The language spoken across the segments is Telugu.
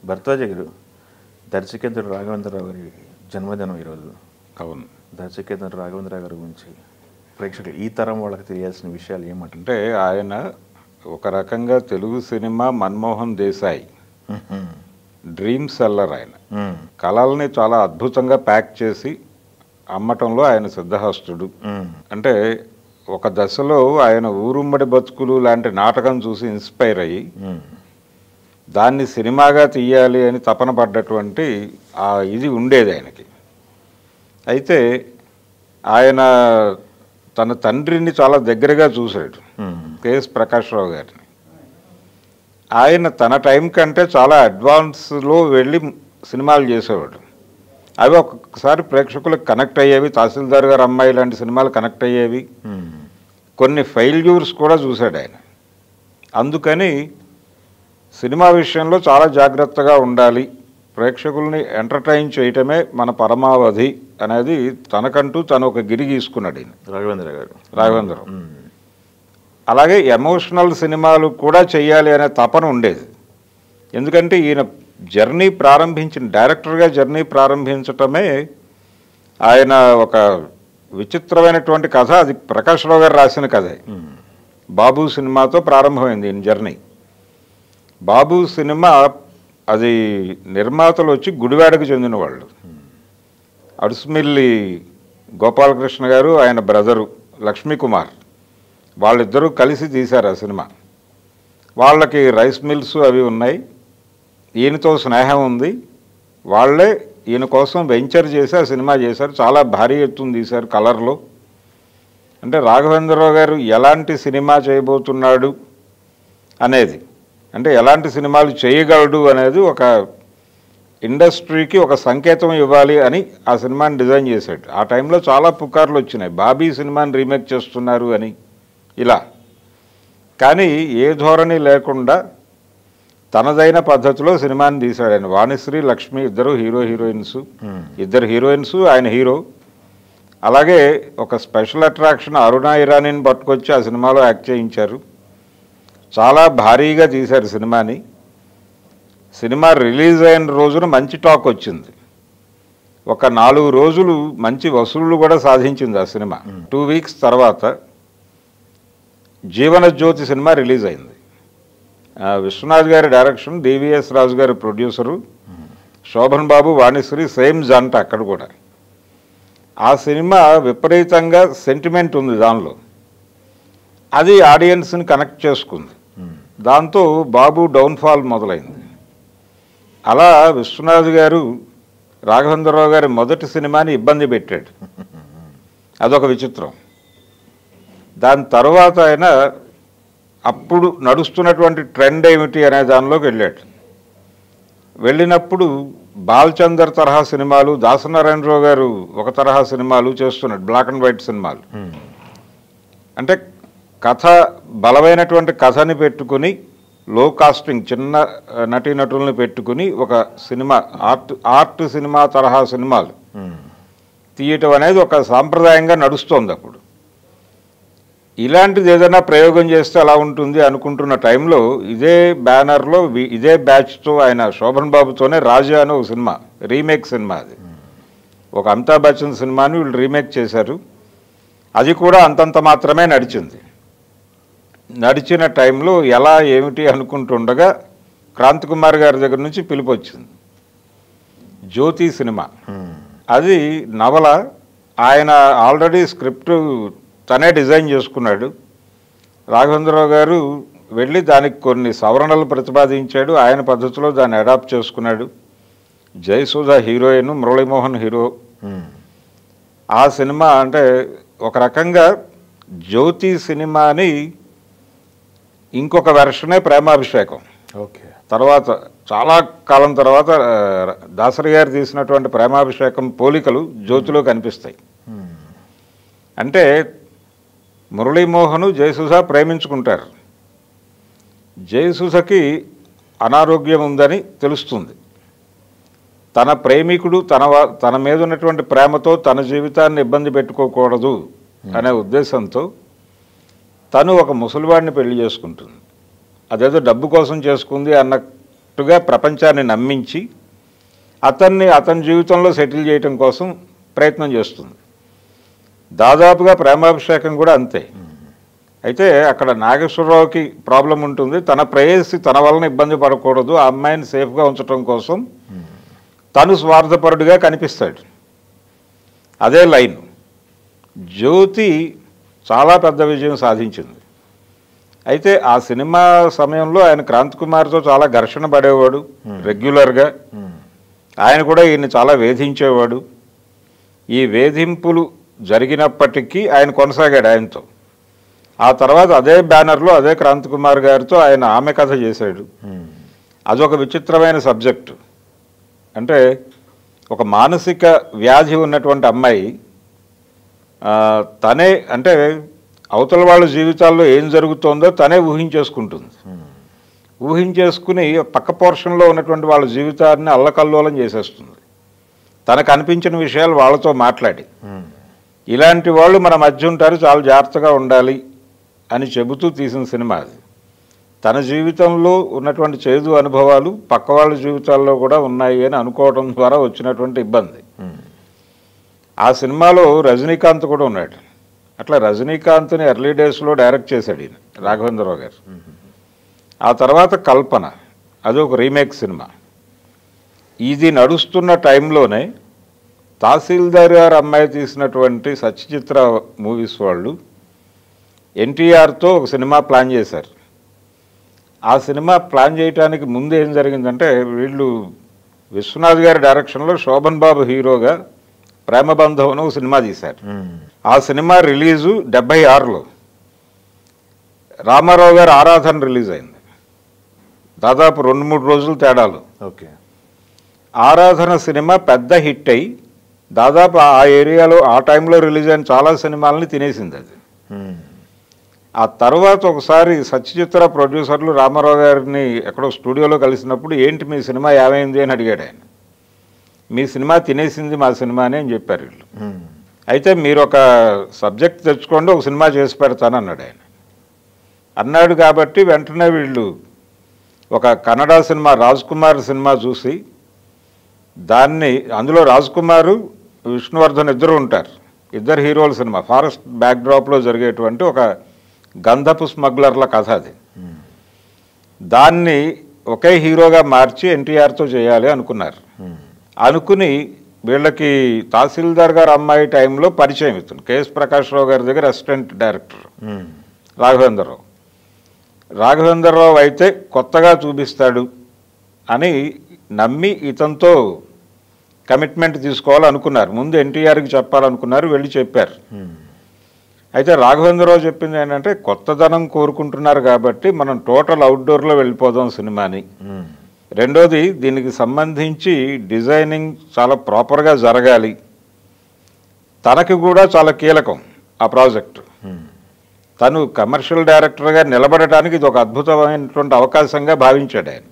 భరద్వాజ గారు దర్శకేంద్రుడు రాఘవేంద్రరావు గారి జన్మదినం ఈరోజు. అవును. దర్శకేంద్రుడు రాఘవేంద్రరావు గారి గురించి ప్రేక్షకులు ఈ తరం వాళ్ళకి తెలియాల్సిన విషయాలు ఏమంటే ఆయన ఒక రకంగా Telugu cinema Manmohan Desai dream seller. ఆయన కళల్ని చాలా అద్భుతంగా ప్యాక్ చేసి అమ్మటంలో ఆయన సిద్ధహస్తుడు. అంటే ఒక దశలో ఆయన ఊరుమ్మడి బతుకులు లాంటి నాటకం చూసి ఇన్స్పైర్ అయ్యి దాన్ని సినిమాగా తీయాలి అని తపన పడ్డటువంటి ఇది ఉండేది ఆయనకి. అయితే ఆయన తన తండ్రిని చాలా దగ్గరగా చూశాడు, కెఎస్ ప్రకాశ్రావు గారిని. ఆయన తన టైం కంటే చాలా అడ్వాన్స్లో వెళ్ళి సినిమాలు చేసేవాడు. అవి ఒక్కొక్కసారి ప్రేక్షకులకు కనెక్ట్ అయ్యేవి. తహసీల్దార్ గారు అమ్మాయి లాంటి సినిమాలు కనెక్ట్ అయ్యేవి. కొన్ని ఫెయిల్యూర్స్ కూడా చూశాడు ఆయన. అందుకని సినిమా విషయంలో చాలా జాగ్రత్తగా ఉండాలి, ప్రేక్షకుల్ని ఎంటర్టైన్ చేయటమే మన పరమావధి అనేది తనకంటూ తను ఒక గిరి గీసుకున్నాడు ఈయన రాఘవేంద్రరావు. అలాగే ఎమోషనల్ సినిమాలు కూడా చేయాలి అనే తపన ఉండేది. ఎందుకంటే ఈయన జర్నీ డైరెక్టర్గా జర్నీ ప్రారంభించటమే ఆయన ఒక విచిత్రమైనటువంటి కథ. అది ప్రకాశ్రావు గారు రాసిన కథే. బాబు సినిమాతో ప్రారంభమైంది ఈయన జర్నీ. బాబు సినిమా అది నిర్మాతలు వచ్చి గుడివాడకు చెందిన వాళ్ళు. అడుసుమిల్లి గోపాలకృష్ణ గారు, ఆయన బ్రదరు లక్ష్మీకుమార్, వాళ్ళిద్దరూ కలిసి తీశారు ఆ సినిమా. వాళ్ళకి రైస్ మిల్స్ అవి ఉన్నాయి, ఈయనతో స్నేహం ఉంది. వాళ్ళే ఈయన కోసం వెంచర్ చేసి ఆ సినిమా చేశారు. చాలా భారీ ఎత్తున తీశారు కలర్లో. అంటే రాఘవేంద్రరావు గారు ఎలాంటి సినిమా చేయబోతున్నాడు అనేది, అంటే ఎలాంటి సినిమాలు చేయగలడు అనేది ఒక ఇండస్ట్రీకి ఒక సంకేతం ఇవ్వాలి అని ఆ సినిమాని డిజైన్ చేశాడు. ఆ టైంలో చాలా పుకార్లు వచ్చినాయి, బాబీ సినిమాని రీమేక్ చేస్తున్నారు అని ఇలా. కానీ ఏ ధోరణి లేకుండా తనదైన పద్ధతిలో సినిమాని తీశాడు ఆయన. వాణిశ్రీ, లక్ష్మి ఇద్దరు హీరోయిన్స్, ఇద్దరు హీరోయిన్స్, ఆయన హీరో. అలాగే ఒక స్పెషల్ అట్రాక్షన్ అరుణ ఇరానీని పట్టుకొచ్చి ఆ సినిమాలో యాక్ట్ చేయించారు. చాలా భారీగా తీశారు సినిమాని. సినిమా రిలీజ్ అయిన రోజున మంచి టాక్ వచ్చింది. ఒక 4 రోజులు మంచి వసూళ్లు కూడా సాధించింది ఆ సినిమా. 2 వీక్స్ తర్వాత జీవన జ్యోతి సినిమా రిలీజ్ అయింది. విశ్వనాథ్ గారి డైరెక్షన్, డివిఎస్ రాజు గారి ప్రొడ్యూసరు, శోభన్ బాబు, వాణిశ్రీ సేమ్ జంట అక్కడ కూడా. ఆ సినిమా విపరీతంగా సెంటిమెంట్ ఉంది దానిలో. అది ఆడియన్స్ని కనెక్ట్ చేసుకుంది. దాంతో బాబు డౌన్ఫాల్ మొదలైంది. అలా విశ్వనాథ్ గారు రాఘవేంద్రరావు గారి మొదటి సినిమాని ఇబ్బంది పెట్టాడు. అదొక విచిత్రం. దాని తర్వాత ఆయన అప్పుడు నడుస్తున్నటువంటి ట్రెండ్ ఏమిటి అనే దానిలోకి వెళ్ళాడు. వెళ్ళినప్పుడు బాల్చందర్ తరహా సినిమాలు, దాసనారాయణరావు గారు ఒక తరహా సినిమాలు చేస్తున్నాడు, బ్లాక్ అండ్ వైట్ సినిమాలు. అంటే కథ బలమైనటువంటి కథని పెట్టుకుని, లో కాస్టింగ్ చిన్న నటీనటుల్ని పెట్టుకుని ఒక సినిమా ఆర్ట్ సినిమా తరహా సినిమాలు తీయటం అనేది ఒక సాంప్రదాయంగా నడుస్తోంది అప్పుడు. ఇలాంటిది ఏదైనా ప్రయోగం చేస్తే అలా ఉంటుంది అనుకుంటున్న టైంలో ఇదే బ్యానర్లో ఇదే బ్యాచ్తో ఆయన శోభన్ బాబుతోనే రాజా అని ఒక సినిమా, రీమేక్ సినిమా. అది ఒక అమితాబ్ బచ్చన్ సినిమాని వీళ్ళు రీమేక్ చేశారు. అది కూడా అంతంత మాత్రమే నడిచింది. నడిచిన టైంలో ఎలా ఏమిటి అనుకుంటుండగా క్రాంతి కుమార్ గారి దగ్గర నుంచి పిలుపు వచ్చింది. జ్యోతి సినిమా అది నవల. ఆయన ఆల్రెడీ స్క్రిప్ట్ తనే డిజైన్ చేసుకున్నాడు. రాఘవేంద్రరావు గారు వెళ్ళి దానికి కొన్ని సవరణలు ప్రతిపాదించాడు. ఆయన పద్ధతిలో దాన్ని అడాప్ట్ చేసుకున్నాడు. Jayasudha heroine, Muralimohan hero. ఆ సినిమా అంటే ఒక రకంగా జ్యోతి సినిమాని ఇంకొక వెర్షనే ప్రేమాభిషేకం. ఓకే. తర్వాత చాలా కాలం తర్వాత దాసరి గారు తీసినటువంటి ప్రేమాభిషేకం పోలికలు జ్యోతిలో కనిపిస్తాయి. అంటే మురళీమోహను, జయసుధ ప్రేమించుకుంటారు. జయసుధకి అనారోగ్యం ఉందని తెలుస్తుంది. తన ప్రేమికుడు తన మీద ఉన్నటువంటి ప్రేమతో తన జీవితాన్ని ఇబ్బంది పెట్టుకోకూడదు అనే ఉద్దేశంతో తను ఒక ముసలివాడిని పెళ్లి చేసుకుంటుంది. అదేదో డబ్బు కోసం చేసుకుంది అన్నట్టు అన్నట్టుగా ప్రపంచాన్ని నమ్మించి అతని జీవితంలో సెటిల్ చేయటం కోసం ప్రయత్నం చేస్తుంది. దాదాపుగా ప్రేమాభిషేకం కూడా అంతే. అయితే అక్కడ నాగేశ్వరరావుకి ప్రాబ్లం ఉంటుంది. తన ప్రేయసి తన వలన ఇబ్బంది పడకూడదు, ఆ అమ్మాయిని సేఫ్గా ఉంచడం కోసం తను స్వార్థపరుడిగా కనిపిస్తాడు. అదే లైన్. జ్యోతి చాలా పెద్ద విజయం సాధించింది. అయితే ఆ సినిమా సమయంలో ఆయన క్రాంతి కుమార్తో చాలా ఘర్షణ పడేవాడు రెగ్యులర్గా. ఆయన కూడా ఈయన్ని చాలా వేధించేవాడు. ఈ వేధింపులు జరిగినప్పటికీ ఆయన కొనసాగాడు ఆయనతో. ఆ తర్వాత అదే బ్యానర్లో అదే క్రాంతి కుమార్ గారితో ఆయన ఆమె కథ చేశాడు. అదొక విచిత్రమైన సబ్జెక్టు. అంటే ఒక మానసిక వ్యాధి ఉన్నటువంటి అమ్మాయి తనే, అంటే అవతల వాళ్ళ జీవితాల్లో ఏం జరుగుతోందో తనే ఊహించేసుకుంటుంది. ఊహించేసుకుని పక్క పోర్షన్లో ఉన్నటువంటి వాళ్ళ జీవితాన్ని అల్లకల్లోలం చేసేస్తుంది. తనకు అనిపించిన విషయాలు వాళ్ళతో మాట్లాడి, ఇలాంటి వాళ్ళు మన మధ్య ఉంటారు, చాలా జాగ్రత్తగా ఉండాలి అని చెబుతూ తీసిన సినిమా అది. తన జీవితంలో ఉన్నటువంటి చేదు అనుభవాలు పక్క వాళ్ళ జీవితాల్లో కూడా ఉన్నాయి అని అనుకోవడం ద్వారా వచ్చినటువంటి ఇబ్బంది. ఆ సినిమాలో రజనీకాంత్ కూడా ఉన్నాడు. అట్లా రజనీకాంత్ని ఎర్లీ డేస్లో డైరెక్ట్ చేశాడు ఈయన, రాఘవేంద్రరావు గారు. ఆ తర్వాత కల్పన, అది ఒక రీమేక్ సినిమా. ఇది నడుస్తున్న టైంలోనే తహసీల్దార్ గారు అమ్మాయి తీసినటువంటి సత్యచిత్ర మూవీస్ వాళ్ళు ఎన్టీఆర్తో ఒక సినిమా ప్లాన్ చేశారు. ఆ సినిమా ప్లాన్ చేయడానికి ముందు ఏం జరిగిందంటే, వీళ్ళు విశ్వనాథ్ గారి డైరెక్షన్లో శోభన్ బాబు హీరోగా ప్రేమబంధం అని ఒక సినిమా తీశారు. ఆ సినిమా రిలీజు 76లో. రామారావు గారు ఆరాధన రిలీజ్ అయింది. దాదాపు 2-3 రోజులు తేడాలు. ఓకే. ఆరాధన సినిమా పెద్ద హిట్ అయ్యి దాదాపు ఆ ఏరియాలో ఆ టైంలో రిలీజ్ అయిన చాలా సినిమాలని తినేసింది అది. ఆ తర్వాత ఒకసారి సత్యచిత్ర ప్రొడ్యూసర్లు రామారావు గారిని ఎక్కడో స్టూడియోలో కలిసినప్పుడు, ఏంటి మీ సినిమా ఏమైంది అని అడిగాడు ఆయన. మీ సినిమా తినేసింది మా సినిమా అని చెప్పారు వీళ్ళు. అయితే మీరు ఒక సబ్జెక్ట్ తెచ్చుకోండి, ఒక సినిమా చేసి పెడతాను అన్నాడు ఆయన. అన్నాడు కాబట్టి వెంటనే వీళ్ళు ఒక కన్నడ సినిమా రాజ్ కుమార్ సినిమా చూసి దాన్ని, అందులో రాజ్ కుమారు విష్ణువర్ధన్ ఇద్దరు ఉంటారు, ఇద్దరు హీరోల సినిమా, ఫారెస్ట్ బ్యాక్డ్రాప్లో జరిగేటువంటి ఒక గంధపు స్మగ్లర్ల కథ అది. దాన్ని ఒకే హీరోగా మార్చి ఎన్టీఆర్తో చేయాలి అనుకున్నారు. అనుకుని వీళ్ళకి తహసీల్దార్ గారు అమ్మాయి టైంలో పరిచయం ఇస్తుంది. కేఎస్ ప్రకాష్ రావు గారి దగ్గర అసిస్టెంట్ డైరెక్టర్ రాఘవేంద్రరావు. రాఘవేంద్రరావు అయితే కొత్తగా చూపిస్తాడు అని నమ్మి ఇతనితో కమిట్మెంట్ తీసుకోవాలనుకున్నారు. ముందు ఎన్టీఆర్కి చెప్పాలనుకున్నారు, వెళ్ళి చెప్పారు. అయితే రాఘవేంద్రరావు చెప్పింది ఏంటంటే, కొత్తదనం కోరుకుంటున్నారు కాబట్టి మనం టోటల్ అవుట్డోర్లో వెళ్ళిపోదాం సినిమాని. రెండోది, దీనికి సంబంధించి డిజైనింగ్ చాలా ప్రాపర్గా జరగాలి, తనకి కూడా చాలా కీలకం ఆ ప్రాజెక్టు. తను కమర్షియల్ డైరెక్టర్గా నిలబడటానికి ఇది ఒక అద్భుతమైనటువంటి అవకాశంగా భావించాడు ఆయన.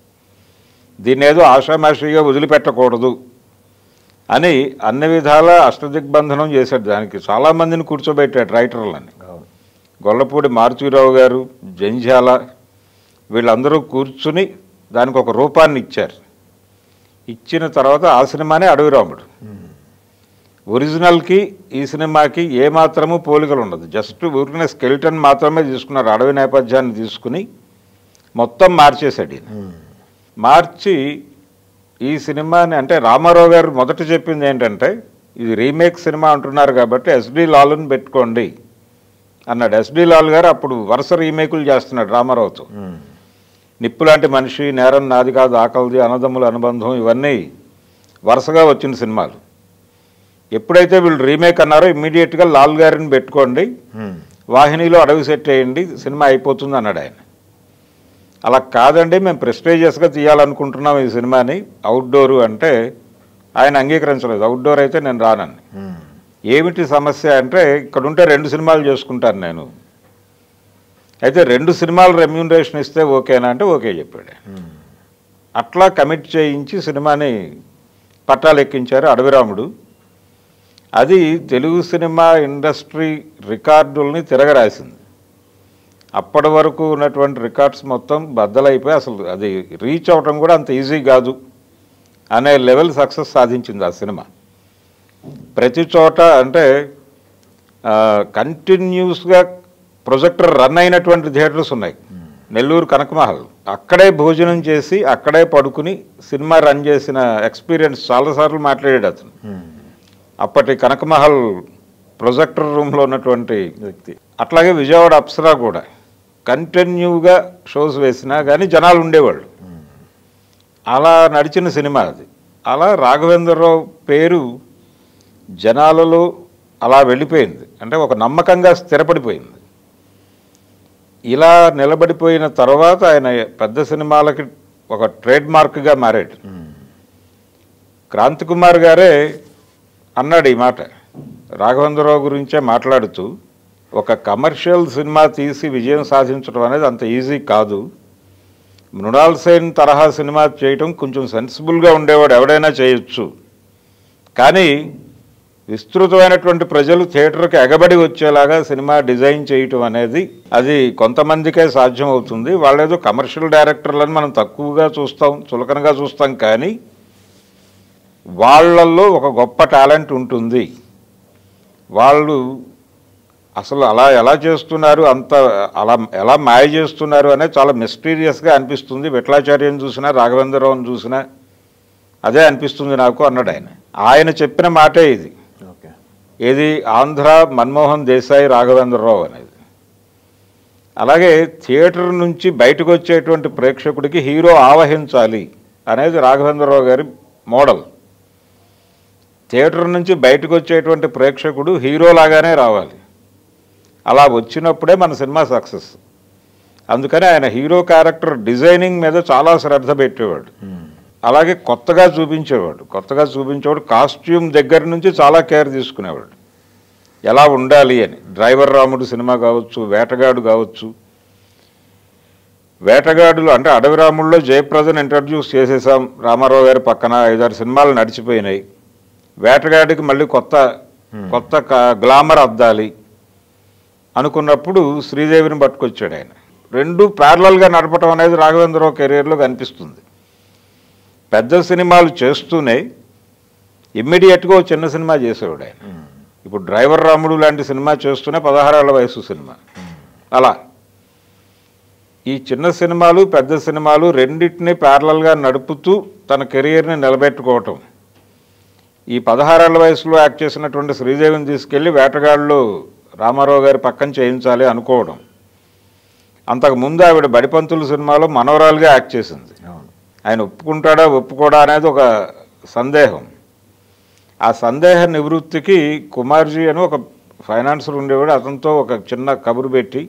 దీన్ని ఏదో ఆషామాషిగా వదిలిపెట్టకూడదు అని అన్ని విధాల అష్టదిగ్బంధనం చేశాడు. దానికి చాలామందిని కూర్చోబెట్టాడు రైటర్లని. గొల్లపూడి మారుతీరావు గారు, జంధ్యాల, వీళ్ళందరూ కూర్చుని దానికి ఒక రూపాన్ని ఇచ్చారు. ఇచ్చిన తర్వాత ఆ సినిమానే అడవిరాముడు. ఒరిజినల్కి ఈ సినిమాకి ఏమాత్రము పోలికలు ఉండదు. జస్ట్ ఊరికిన స్కెలిటన్ మాత్రమే తీసుకున్నారు. అడవి నేపథ్యాన్ని తీసుకుని మొత్తం మార్చేశాడు ఈయన. మార్చి ఈ సినిమాని, అంటే రామారావు గారు మొదట చెప్పింది ఏంటంటే, ఇది రీమేక్ సినిమా అంటున్నారు కాబట్టి ఎస్డి లాల్ని పెట్టుకోండి అన్నాడు. ఎస్డి లాల్ గారు అప్పుడు వరుస రీమేకులు చేస్తున్నాడు రామారావుతో. నిప్పు లాంటి మనిషి, నేరం నాది కాదు, ఆకలిది, అన్నదమ్ముల అనుబంధం, ఇవన్నీ వరుసగా వచ్చిన సినిమాలు. ఎప్పుడైతే వీళ్ళు రీమేక్ అన్నారో ఇమ్మీడియట్గా లాల్ గారిని పెట్టుకోండి, వాహినిలో అడవి సెట్ వేయండి, సినిమా అయిపోతుంది అన్నాడు ఆయన. అలా కాదండి, మేము ప్రెస్టేజియస్గా తీయాలనుకుంటున్నాం ఈ సినిమాని, అవుట్డోరు అంటే ఆయన అంగీకరించలేదు. అవుట్డోర్ అయితే నేను రానని. ఏమిటి సమస్య అంటే, ఇక్కడ ఉంటే 2 సినిమాలు చేసుకుంటాను నేను, అయితే 2 సినిమాలు రెమ్యూనరేషన్ ఇస్తే ఓకేనా అంటే ఓకే చెప్పాడు. అట్లా కమిట్ చేయించి సినిమాని పట్టాలెక్కించారు అడవిరాముడు. అది తెలుగు సినిమా ఇండస్ట్రీ రికార్డుల్ని తిరగరాసింది. అప్పటి వరకు ఉన్నటువంటి రికార్డ్స్ మొత్తం బద్దలైపోయి అసలు అది రీచ్ అవటం కూడా అంత ఈజీ కాదు అనే లెవెల్ సక్సెస్ సాధించింది ఆ సినిమా. ప్రతి చోట అంటే కంటిన్యూస్గా ప్రొజెక్టర్ రన్ అయినటువంటి థియేటర్స్ ఉన్నాయి. నెల్లూరు కనకమహల్, అక్కడే భోజనం చేసి అక్కడే పడుకుని సినిమా రన్ చేసిన ఎక్స్పీరియన్స్ చాలాసార్లు మాట్లాడాడు అతను. అప్పటి కనకమహల్ ప్రొజెక్టర్ రూమ్లో ఉన్నటువంటి వ్యక్తి. అట్లాగే విజయవాడ అప్సరా కూడా కంటిన్యూగా షోస్ వేసినా కానీ జనాలు ఉండేవాళ్ళు. అలా నడిచిన సినిమా అది. అలా రాఘవేంద్రరావు పేరు జనాలలో అలా వెళ్ళిపోయింది, అంటే ఒక నమ్మకంగా స్థిరపడిపోయింది. ఇలా నిలబడిపోయిన తర్వాత ఆయన పెద్ద సినిమాలకి ఒక ట్రేడ్ మార్క్గా మారాడు. క్రాంతి కుమార్ గారే అన్నాడు ఈ మాట రాఘవేంద్రరావు గురించే మాట్లాడుతూ, ఒక కమర్షియల్ సినిమా తీసి విజయం సాధించడం అనేది అంత ఈజీ కాదు. మృణాల్ సేన్ తరహా సినిమా చేయటం కొంచెం సెన్సిబుల్గా ఉండేవాడు ఎవడైనా చేయొచ్చు, కానీ విస్తృతమైనటువంటి ప్రజలు థియేటర్కి ఎగబడి వచ్చేలాగా సినిమా డిజైన్ చేయటం అనేది అది కొంతమందికే సాధ్యం అవుతుంది. వాళ్ళేదో కమర్షియల్ డైరెక్టర్లను మనం తక్కువగా చూస్తాం, చులకనగా చూస్తాం, కానీ వాళ్ళల్లో ఒక గొప్ప టాలెంట్ ఉంటుంది. వాళ్ళు అసలు అలా ఎలా చేస్తున్నారు, అంత అలా ఎలా మాయ చేస్తున్నారు అనేది చాలా మిస్టీరియస్గా అనిపిస్తుంది. విఠలాచార్యని చూసినా రాఘవేంద్రరావుని చూసినా అదే అనిపిస్తుంది నాకు అన్నాడు ఆయన. ఆయన చెప్పిన మాటే ఇది. ఏది ఆంధ్ర మన్మోహన్ దేశాయ్ రాఘవేంద్రరావు అనేది. అలాగే థియేటర్ నుంచి బయటకు వచ్చేటువంటి ప్రేక్షకుడికి హీరో ఆవహించాలి అనేది రాఘవేంద్రరావు గారి మోడల్. థియేటర్ నుంచి బయటకు వచ్చేటువంటి ప్రేక్షకుడు హీరోలాగానే రావాలి. అలా వచ్చినప్పుడే మన సినిమా సక్సెస్. అందుకని ఆయన హీరో క్యారెక్టర్ డిజైనింగ్ మీద చాలా శ్రద్ధ పెట్టేవాడు. అలాగే కొత్తగా చూపించేవాడు. కాస్ట్యూమ్ దగ్గర నుంచి చాలా కేర్ తీసుకునేవాడు, ఎలా ఉండాలి అని. డ్రైవర్ రాముడు సినిమా కావచ్చు, వేటగాడు కావచ్చు. వేటగాడులో అంటే అడవి రాముడిలో జయప్రదను ఇంట్రడ్యూస్ చేసేసాం రామారావు గారి పక్కన, 5-6 సినిమాలు నడిచిపోయినాయి. వేటగాడికి మళ్ళీ కొత్త గ్లామర్ అద్దాలి అనుకున్నప్పుడు శ్రీదేవిని పట్టుకొచ్చాడు ఆయన. రెండు ప్యారలల్గా నడపటం అనేది రాఘవేంద్రరావు కెరీర్లో కనిపిస్తుంది. పెద్ద సినిమాలు చేస్తూనే ఇమ్మీడియట్గా చిన్న సినిమా చేసేవాడు ఆయన. ఇప్పుడు డ్రైవర్ రాముడు లాంటి సినిమా చేస్తూనే 16 ఏళ్ల వయసు సినిమా. అలా ఈ చిన్న సినిమాలు పెద్ద సినిమాలు రెండింటినీ ప్యారలల్గా నడుపుతూ తన కెరీర్ని నిలబెట్టుకోవటం. ఈ 16 ఏళ్ల వయసులో యాక్ట్ చేసినటువంటి శ్రీదేవిని తీసుకెళ్ళి వేటగాళ్ళు రామారావు గారి పక్కన చేయించాలి అనుకోవడం. అంతకుముందు ఆవిడ బడిపంతులు సినిమాలో మనవరాలుగా యాక్ట్ చేసింది. ఆయన ఒప్పుకోడా అనేది ఒక సందేహం. ఆ సందేహ నివృత్తికి కుమార్జీ అని ఒక ఫైనాన్సర్ ఉండేవాడు, అతనితో ఒక చిన్న కబురు పెట్టి,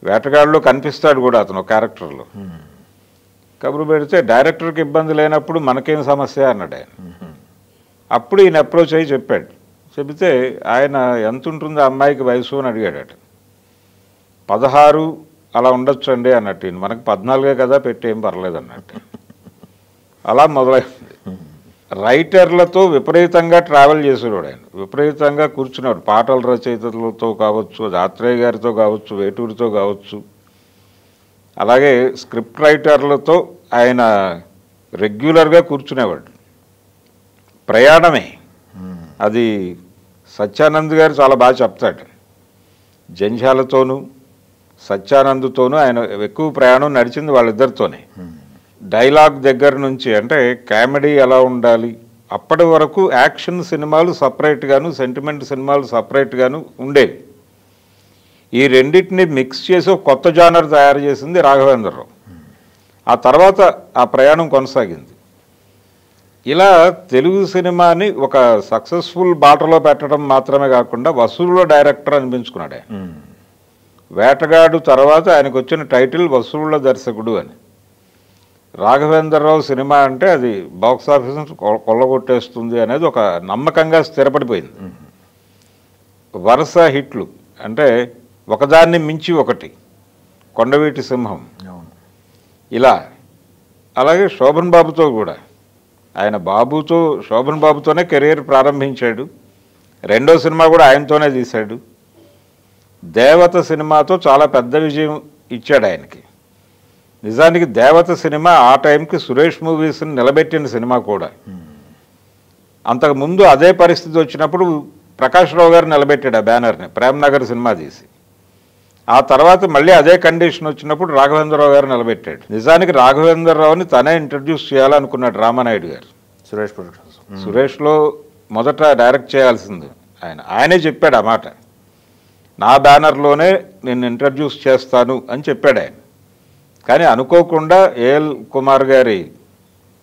వేటగాడులో కనిపిస్తాడు కూడా అతను ఒక క్యారెక్టర్లో, కబురు పెడితే డైరెక్టర్కి ఇబ్బంది లేనప్పుడు మనకేం సమస్య అన్నాడు ఆయన. అప్పుడు ఈయన అప్రోచ్ అయ్యి చెప్పాడు. చెబితే ఆయన ఎంత ఉంటుంది ఆ అమ్మాయికి వయసు అని అడిగాడట. 16 అలా ఉండొచ్చు అండి అన్నట్టు. మనకు 14 కదా, పెట్టి ఏం పర్లేదు అన్నట్టు. అలా మొదలైంది. రైటర్లతో విపరీతంగా ట్రావెల్ చేసేవాడు ఆయన. విపరీతంగా కూర్చున్నాడు. పాటల రచయితలతో కావచ్చు, ఆత్రేయ గారితో కావచ్చు, వేటూరితో కావచ్చు, అలాగే స్క్రిప్ట్ రైటర్లతో ఆయన రెగ్యులర్గా కూర్చునేవాడు. ప్రయాణమే అది. సత్యానంద్ గారు చాలా బాగా చెప్తాడు. జంధ్యాలతోనూ సత్యానంద్తోనూ ఆయన ఎక్కువ ప్రయాణం నడిచింది వాళ్ళిద్దరితోనే. డైలాగ్ దగ్గర నుంచి, అంటే కామెడీ ఎలా ఉండాలి, అప్పటి వరకు యాక్షన్ సినిమాలు సపరేట్గాను, సెంటిమెంట్ సినిమాలు సపరేట్గాను ఉండేవి. ఈ రెండింటిని మిక్స్ చేసి ఒక కొత్త జానర్ తయారు చేసింది రాఘవేంద్రరావు. ఆ తర్వాత ఆ ప్రయాణం కొనసాగింది. ఇలా తెలుగు సినిమాని ఒక సక్సెస్ఫుల్ బాటలో పెట్టడం మాత్రమే కాకుండా వసూళ్ళ డైరెక్టర్ అనిపించుకున్నాడు ఆయన. వేటగాడు తర్వాత ఆయనకు వచ్చిన టైటిల్ వసూళ్ళ దర్శకుడు అని. రాఘవేంద్రరావు సినిమా అంటే అది బాక్స్ ఆఫీస్ కొల్లగొట్టేస్తుంది అనేది ఒక నమ్మకంగా స్థిరపడిపోయింది. వరుస హిట్లు, అంటే ఒకదాన్ని మించి ఒకటి. కొండవీటి సింహం ఇలా. అలాగే శోభన్ బాబుతో కూడా ఆయన శోభన్ బాబుతోనే కెరీర్ ప్రారంభించాడు. రెండో సినిమా కూడా ఆయనతోనే తీశాడు. దేవత సినిమాతో చాలా పెద్ద విజయం ఇచ్చాడు ఆయనకి. నిజానికి దేవత సినిమా ఆ టైంకి సురేష్ మూవీస్ని నిలబెట్టిన సినిమా కూడా. అంతకుముందు అదే పరిస్థితి వచ్చినప్పుడు ప్రకాష్ రావు గారు నిలబెట్టాడు ఆ బ్యానర్ని, ప్రేమ్నగర్ సినిమా తీసి. ఆ తర్వాత మళ్ళీ అదే కండిషన్ వచ్చినప్పుడు రాఘవేంద్రరావు గారు నిలబెట్టాడు. నిజానికి రాఘవేంద్రరావుని తనే ఇంట్రడ్యూస్ చేయాలనుకున్నాడు రామానాయుడు గారు. సురేష్ ప్రొడక్షన్స్. సురేష్లో మొదట డైరెక్ట్ చేయాల్సింది ఆయనే చెప్పాడు ఆ మాట. నా బ్యానర్లోనే నేను ఇంట్రడ్యూస్ చేస్తాను అని చెప్పాడు ఆయన. కానీ అనుకోకుండా ఏఎల్ కుమార్ గారి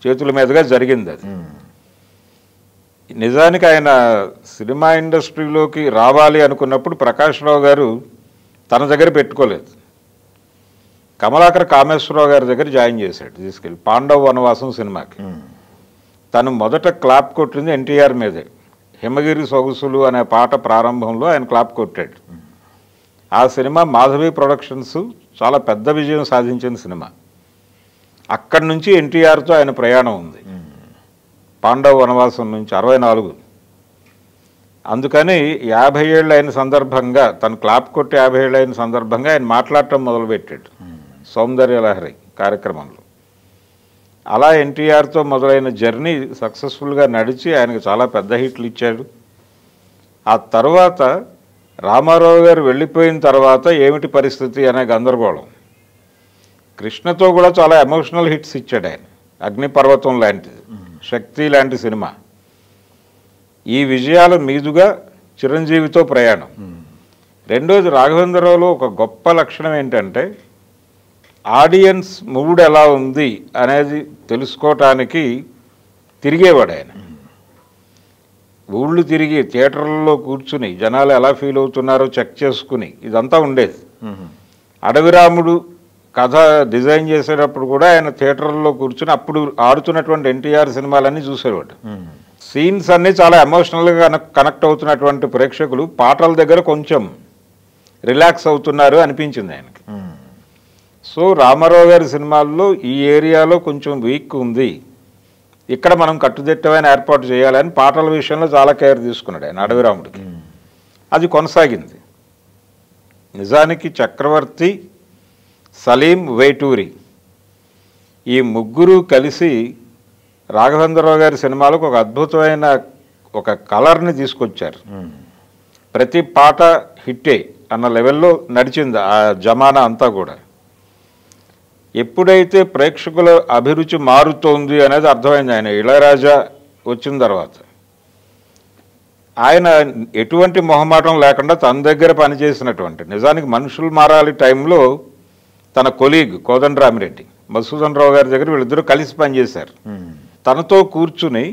చేతుల మీదుగా జరిగింది అది. నిజానికి ఆయన సినిమా ఇండస్ట్రీలోకి రావాలి అనుకున్నప్పుడు ప్రకాష్ రావు గారు తన దగ్గర పెట్టుకోలేదు, కమలాకర్ కామేశ్వరరావు గారి దగ్గర జాయిన్ చేశాడు తీసుకెళ్ళి పాండవ వనవాసం సినిమాకి. తను మొదట క్లాప్ కొట్టింది ఎన్టీఆర్ మీదే. హిమగిరి సొగసులు అనే పాట ప్రారంభంలో ఆయన క్లాప్ కొట్టాడు. ఆ సినిమా మాధవి ప్రొడక్షన్స్ చాలా పెద్ద విజయం సాధించిన సినిమా. అక్కడి నుంచి ఎన్టీఆర్తో ఆయన ప్రయాణం ఉంది పాండవ వనవాసం నుంచి 64. అందుకని 50 ఏళ్ళు అయిన సందర్భంగా, తను క్లాప్ కొట్టి 50 ఏళ్ళు అయిన సందర్భంగా ఆయన మాట్లాడటం మొదలుపెట్టాడు సౌందర్యలహరి కార్యక్రమంలో. అలా ఎన్టీఆర్తో మొదలైన జర్నీ సక్సెస్ఫుల్గా నడిచి ఆయనకు చాలా పెద్ద హిట్లు ఇచ్చాడు. ఆ తర్వాత రామారావు గారు వెళ్ళిపోయిన తర్వాత ఏమిటి పరిస్థితి అనే గందరగోళం. కృష్ణతో కూడా చాలా ఎమోషనల్ హిట్స్ ఇచ్చాడు ఆయన. అగ్నిపర్వతం లాంటిది, శక్తి లాంటి సినిమా. ఈ విజయాల మీదుగా చిరంజీవితో ప్రయాణం. రెండోది రాఘవేంద్రరావులో ఒక గొప్ప లక్షణం ఏంటంటే ఆడియన్స్ మూడ్ ఎలా ఉంది అనేది తెలుసుకోవటానికి తిరిగేవాడు ఆయన. ఊళ్ళు తిరిగి థియేటర్లలో కూర్చుని జనాలు ఎలా ఫీల్ అవుతున్నారో చెక్ చేసుకుని ఇదంతా ఉండేది. అడవిరాముడు కథ డిజైన్ చేసేటప్పుడు కూడా ఆయన థియేటర్లో కూర్చుని అప్పుడు ఆడుతున్నటువంటి ఎన్టీఆర్ సినిమాలన్నీ చూసేవాడు. సీన్స్ అన్నీ చాలా ఎమోషనల్గా కనెక్ట్ అవుతున్నటువంటి ప్రేక్షకులు పాటల దగ్గర కొంచెం రిలాక్స్ అవుతున్నారు అనిపించింది ఆయనకి. సో రామారావు గారి సినిమాల్లో ఈ ఏరియాలో కొంచెం వీక్ ఉంది, ఇక్కడ మనం కట్టుదిట్టమైన ఏర్పాటు చేయాలని పాటల విషయంలో చాలా కేర్ తీసుకున్నాడు ఆయన అడవిరాముడికి. అది కొనసాగింది. నిజానికి చక్రవర్తి, సలీం, వేటూరి ఈ ముగ్గురు కలిసి రాఘవేంద్రరావు గారి సినిమాలకు ఒక అద్భుతమైన ఒక కలర్ని తీసుకొచ్చారు. ప్రతి పాట హిట్టే అన్న లెవెల్లో నడిచింది ఆ జమానా అంతా కూడా. ఎప్పుడైతే ప్రేక్షకుల అభిరుచి మారుతోంది అనేది అర్థమైంది ఆయన ఇళయరాజా వచ్చిన తర్వాత. ఆయన ఎటువంటి మొహమాటం లేకుండా తన దగ్గర పనిచేసినటువంటి, నిజానికి మనుషులు మారాలి టైంలో తన కొలీగ్ కోదండరామిరెడ్డి, మధుసూదన్ రావు గారి దగ్గర వీళ్ళిద్దరూ కలిసి పనిచేశారు. తనతో కూర్చుని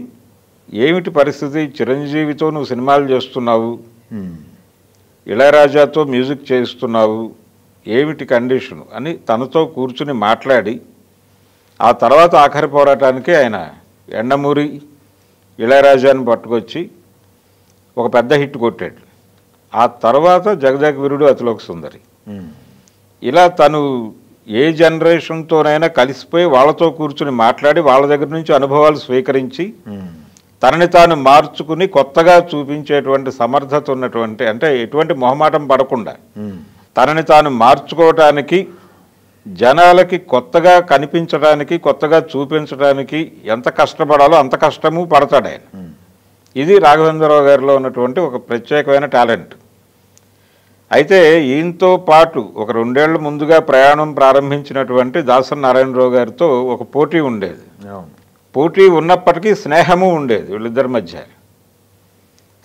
ఏమిటి పరిస్థితి, చిరంజీవితో నువ్వు సినిమాలు చేస్తున్నావు, ఇళయరాజాతో మ్యూజిక్ చేస్తున్నావు, ఏమిటి కండిషను అని తనతో కూర్చుని మాట్లాడి ఆ తర్వాత ఆఖరి పోరాటానికి ఆయన ఎండమూరి ఇళయరాజాని పట్టుకొచ్చి ఒక పెద్ద హిట్ కొట్టాడు. ఆ తర్వాత జగదేక వీరుడు, అతిలోక సుందరి. ఇలా తను ఏ జనరేషన్తోనైనా కలిసిపోయి వాళ్ళతో కూర్చుని మాట్లాడి వాళ్ళ దగ్గర నుంచి అనుభవాలు స్వీకరించి తనని తాను మార్చుకుని కొత్తగా చూపించేటువంటి సమర్థత ఉన్నటువంటి, అంటే ఎటువంటి మొహమాటం పడకుండా తనని తాను మార్చుకోవటానికి, జనాలకి కొత్తగా కనిపించడానికి, కొత్తగా చూపించడానికి ఎంత కష్టపడాలో అంత కష్టము పడతాడు ఆయన. ఇది రాఘవేంద్రరావు గారిలో ఉన్నటువంటి ఒక ప్రత్యేకమైన టాలెంట్. అయితే ఈయనతో పాటు ఒక 2 ఏళ్ల ముందుగా ప్రయాణం ప్రారంభించినటువంటి దాసరి నారాయణరావు గారితో ఒక పోటీ ఉండేది. పోటీ ఉన్నప్పటికీ స్నేహము ఉండేది వీళ్ళిద్దరి మధ్య.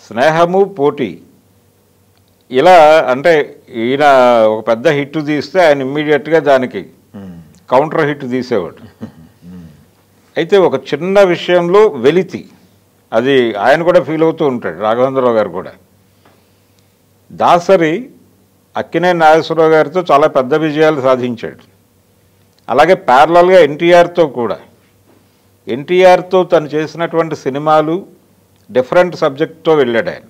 స్నేహము, పోటీ. ఇలా అంటే ఈయన ఒక పెద్ద హిట్ తీస్తే ఆయన ఇమ్మీడియట్గా దానికి కౌంటర్ హిట్ తీసేవాడు. అయితే ఒక చిన్న విషయంలో వెలితి, అది ఆయన కూడా ఫీల్ అవుతూ ఉంటాడు, రాఘవేంద్రరావు గారు కూడా. దాసరి అక్కినేని నాగేశ్వరరావు గారితో చాలా పెద్ద విజయాలు సాధించాడు. అలాగే ప్యారలల్గా ఎన్టీఆర్తో కూడా. ఎన్టీఆర్తో తను చేసినటువంటి సినిమాలు డిఫరెంట్ సబ్జెక్ట్తో వెళ్ళాడు ఆయన.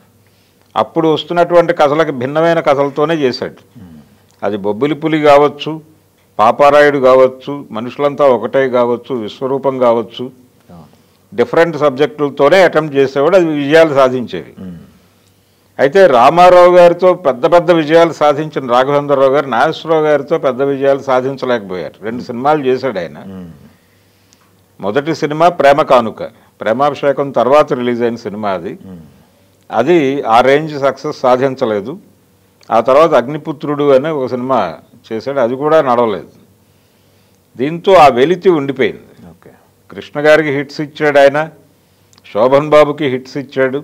అప్పుడు వస్తున్నటువంటి కథలకు భిన్నమైన కథలతోనే చేశాడు. అది బొబ్బిలి పులి కావచ్చు, పాపారాయుడు కావచ్చు, మనుషులంతా ఒకటే కావచ్చు, విశ్వరూపం కావచ్చు, డిఫరెంట్ సబ్జెక్టులతోనే అటెంప్ట్ చేసేవాడు. అది విజయాలు సాధించేవి. అయితే రామారావు గారితో పెద్ద పెద్ద విజయాలు సాధించిన రాఘవేంద్రరావు గారు నాగేశ్వరరావు గారితో పెద్ద విజయాలు సాధించలేకపోయారు. 2 సినిమాలు చేశాడు ఆయన. మొదటి సినిమా ప్రేమ కానుక, ప్రేమాభిషేకం తర్వాత రిలీజ్ అయిన సినిమా అది ఆ రేంజ్ సక్సెస్ సాధించలేదు. ఆ తర్వాత అగ్నిపుత్రుడు అనే ఒక సినిమా చేశాడు, అది కూడా నడవలేదు. దీంతో ఆ వెలితి ఉండిపోయింది. కృష్ణ గారికి హిట్స్ ఇచ్చాడు ఆయన, శోభన్ బాబుకి హిట్స్ ఇచ్చాడు.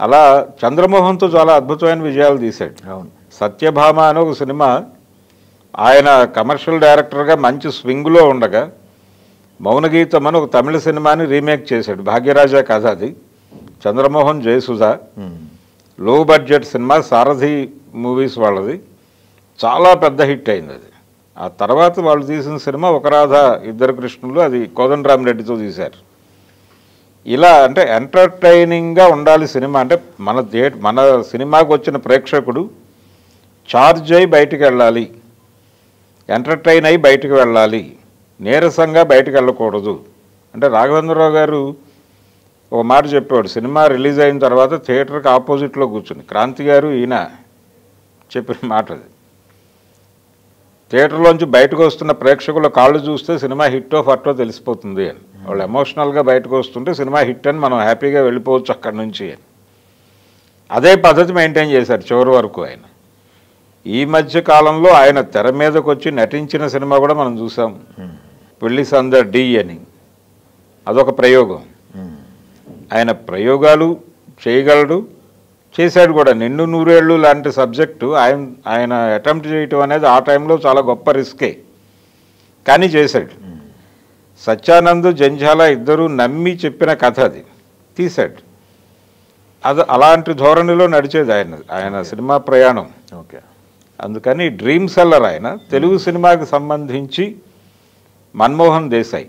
అలా చంద్రమోహన్తో చాలా అద్భుతమైన విజయాలు తీశాడు. సత్యభామ అనే ఒక సినిమా ఆయన కమర్షియల్ డైరెక్టర్గా మంచి స్వింగ్లో ఉండగా మౌనగీతం అని ఒక తమిళ సినిమాని రీమేక్ చేశాడు. భాగ్యరాజా కథ అది, చంద్రమోహన్ జయసుధ, లో బడ్జెట్ సినిమా, సారథి మూవీస్ వాళ్ళది. చాలా పెద్ద హిట్ అయింది అది. ఆ తర్వాత వాళ్ళు తీసిన సినిమా ఒక రాధ ఇద్దరు కృష్ణులు, అది కోదండరామిరెడ్డితో తీశారు. ఇలా అంటే ఎంటర్టైనింగ్గా ఉండాలి సినిమా. అంటే మన సినిమాకి వచ్చిన ప్రేక్షకుడు చార్జ్ అయి బయటికి వెళ్ళాలి, ఎంటర్టైన్ అయి బయటికి వెళ్ళాలి, నీరసంగా బయటికి వెళ్ళకూడదు. అంటే రాఘవేంద్రరావు గారు ఒక మాట చెప్పేవాడు, సినిమా రిలీజ్ అయిన తర్వాత థియేటర్కి ఆపోజిట్లో కూర్చుని, క్రాంతి గారు ఈయన చెప్పిన మాట అది. థియేటర్లోంచి బయటకు వస్తున్న ప్రేక్షకుల కాళ్ళు చూస్తే సినిమా హిట్టో ఫట్టో తెలిసిపోతుంది అని. వాళ్ళు ఎమోషనల్గా బయటకు వస్తుంటే సినిమా హిట్ అని మనం హ్యాపీగా వెళ్ళిపోవచ్చు అక్కడి నుంచి అని. అదే పద్ధతి మెయింటైన్ చేశారు చివరి వరకు ఆయన. ఈ మధ్య కాలంలో ఆయన తెర మీదకి వచ్చి నటించిన సినిమా కూడా మనం చూసాం, పెళ్లి సందడి డి అని. అదొక ప్రయోగం. ఆయన ప్రయోగాలు చేయగలడు, చేశాడు కూడా. నిండు నూరేళ్ళు లాంటి సబ్జెక్టు ఆయన అటెంప్ట్ చేయటం అనేది ఆ టైంలో చాలా గొప్ప రిస్కే, కానీ చేశాడు. సత్యానంద్ జంఝాల ఇద్దరూ నమ్మి చెప్పిన కథ అది తీశాడు. అది అలాంటి ధోరణిలో నడిచేది ఆయన సినిమా ప్రయాణం. అందుకని డ్రీమ్ సెల్లర్ ఆయన. తెలుగు సినిమాకి సంబంధించి మన్మోహన్ దేశాయ్